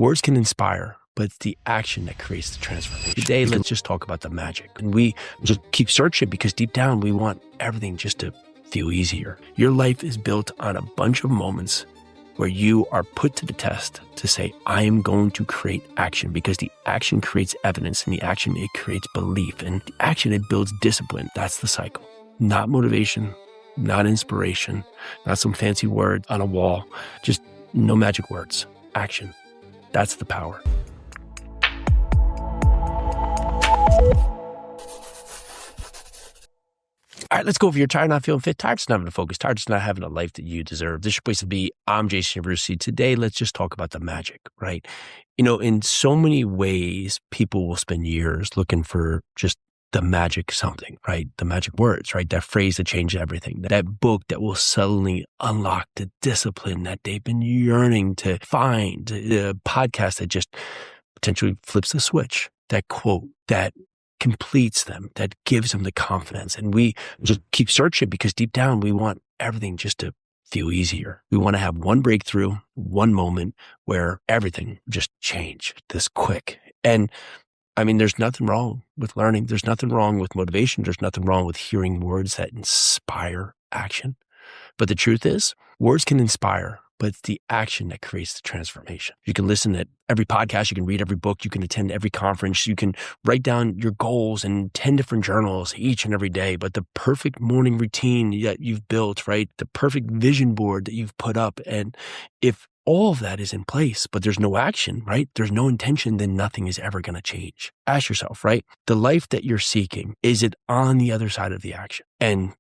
Words can inspire, but it's the action that creates the transformation. Today, let's just talk about the magic. And we just keep searching because deep down, we want everything just to feel easier. Your life is built on a bunch of moments where you are put to the test to say, I am going to create action, because the action creates evidence, and the action, it creates belief, and the action, it builds discipline. That's the cycle. Not motivation, not inspiration, not some fancy word on a wall, just no magic words. Action. That's the power. All right, let's go. If you're tired, not feeling fit, tired, just not having a focus, tired, just not having a life that you deserve, this is your place to be. I'm Jason Yarusi. Today, let's just talk about the magic, right? You know, in so many ways, people will spend years looking for just the magic something, right? The magic words, right? That phrase that changes everything. That book that will suddenly unlock the discipline that they've been yearning to find. The podcast that just potentially flips the switch. That quote that completes them, that gives them the confidence. And we just keep searching because deep down, we want everything just to feel easier. We want to have one breakthrough, one moment where everything just changed this quick. And I mean, there's nothing wrong with learning. There's nothing wrong with motivation. There's nothing wrong with hearing words that inspire action. But the truth is, words can inspire, but it's the action that creates the transformation. You can listen to every podcast, you can read every book, you can attend every conference, you can write down your goals in 10 different journals each and every day. But the perfect morning routine that you've built, right? The perfect vision board that you've put up. And if all of that is in place, but there's no action, right? There's no intention, then nothing is ever going to change. Ask yourself, right? The life that you're seeking, is it on the other side of the action? And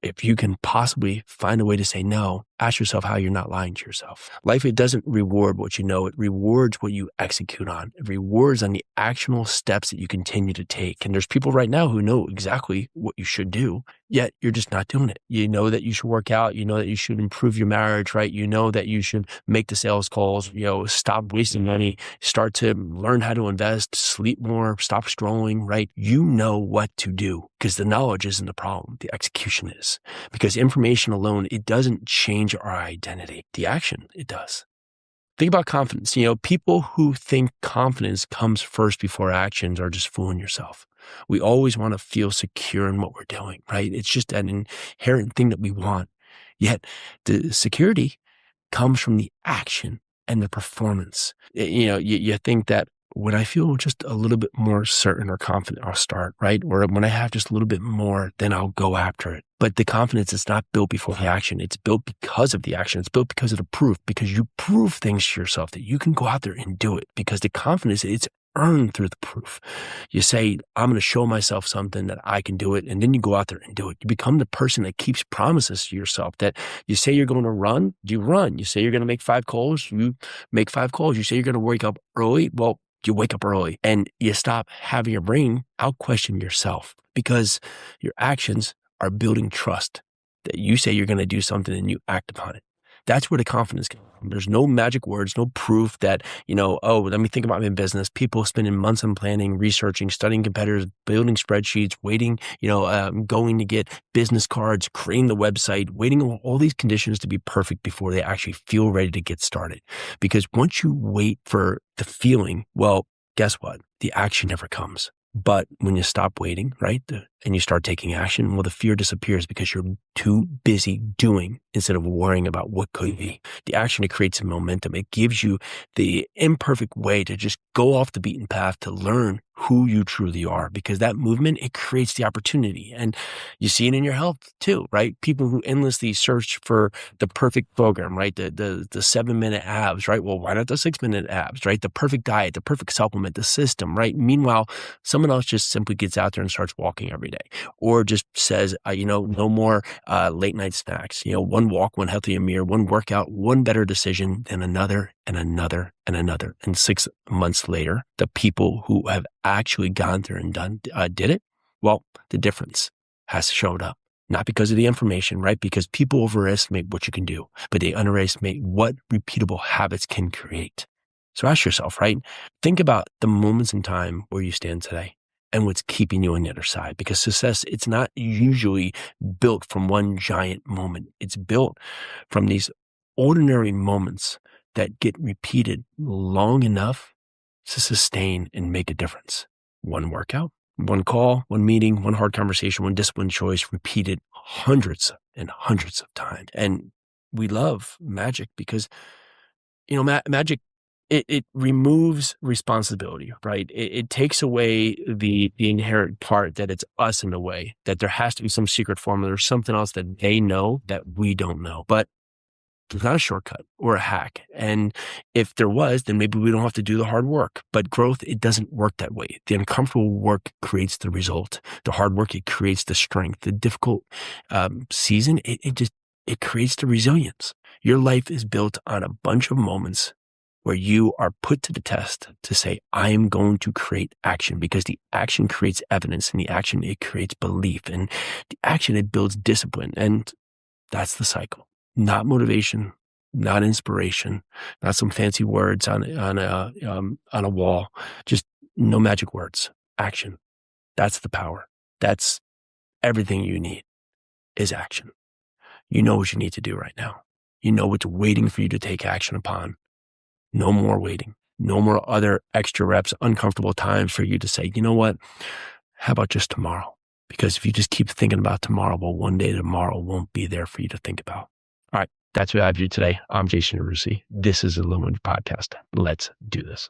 if you can possibly find a way to say no, ask yourself how you're not lying to yourself. Life, it doesn't reward what you know. It rewards what you execute on. It rewards on the actionable steps that you continue to take. And there's people right now who know exactly what you should do, yet you're just not doing it. You know that you should work out. You know that you should improve your marriage, right? You know that you should make the sales calls, stop wasting money, start to learn how to invest, sleep more, stop scrolling, right? You know what to do because the knowledge isn't the problem. The execution is. Because information alone, it doesn't change our identity. The action, it does. Think about confidence. People who think confidence comes first before actions are just fooling yourself. We always want to feel secure in what we're doing, right? It's just an inherent thing that we want. Yet the security comes from the action and the performance. You think that when I feel just a little bit more certain or confident, I'll start, right? Or when I have just a little bit more, then I'll go after it. But the confidence is not built before the action. It's built because of the action. It's built because of the proof, because you prove things to yourself that you can go out there and do it. Because the confidence, it's earned through the proof. You say, I'm going to show myself something that I can do it. And then you go out there and do it. You become the person that keeps promises to yourself that you say you're going to run, you run. You say you're going to make 5 calls, you make 5 calls. You say you're going to wake up early. Well, you wake up early and you stop having your brain out-question yourself because your actions are building trust that you say you're going to do something and you act upon it. That's where the confidence comes from. There's no magic words, no proof that, let me think about my business. People spending months on planning, researching, studying competitors, building spreadsheets, waiting, going to get business cards, creating the website, waiting on all these conditions to be perfect before they actually feel ready to get started. Because once you wait for the feeling, well, guess what? The action never comes. But when you stop waiting, right, and you start taking action, well, the fear disappears because you're too busy doing instead of worrying about what could be. The action, it creates a momentum. It gives you the imperfect way to just go off the beaten path to learn who you truly are, because that movement, it creates the opportunity. And you see it in your health too, right? People who endlessly search for the perfect program, right? The 7-minute abs, right? Well, why not the 6-minute abs, right? The perfect diet, the perfect supplement, the system, right? Meanwhile, someone else just simply gets out there and starts walking every day, or just says, no more late night snacks, one walk, one healthier meal, one workout, one better decision than another and another and another. And 6 months later, the people who have actually gone there and did it, well, the difference has showed up. Not because of the information, right? Because people overestimate what you can do, but they underestimate what repeatable habits can create. So ask yourself, right? Think about the moments in time where you stand today and what's keeping you on the other side. Because success, it's not usually built from one giant moment. It's built from these ordinary moments that get repeated long enough to sustain and make a difference. One workout, one call, one meeting, one hard conversation, one disciplined choice, repeated hundreds and hundreds of times. And we love magic because, magic, it removes responsibility, right? It takes away the inherent part that it's us in a way, that there has to be some secret formula or something else that they know that we don't know. But it's not a shortcut or a hack. And if there was, then maybe we don't have to do the hard work. But growth, it doesn't work that way. The uncomfortable work creates the result. The hard work, it creates the strength. The difficult season, it creates the resilience. Your life is built on a bunch of moments where you are put to the test to say, I am going to create action, because the action creates evidence, and the action, it creates belief, and the action, it builds discipline. And that's the cycle. Not motivation, not inspiration, not some fancy words on a wall. Just no magic words. Action. That's the power. That's everything you need is action. You know what you need to do right now. You know what's waiting for you to take action upon. No more waiting. No more other extra reps, uncomfortable times for you to say, you know what? How about just tomorrow? Because if you just keep thinking about tomorrow, well, one day tomorrow won't be there for you to think about. All right. That's what I have for you today. I'm Jason Yarusi. This is the Illuminate Podcast. Let's do this.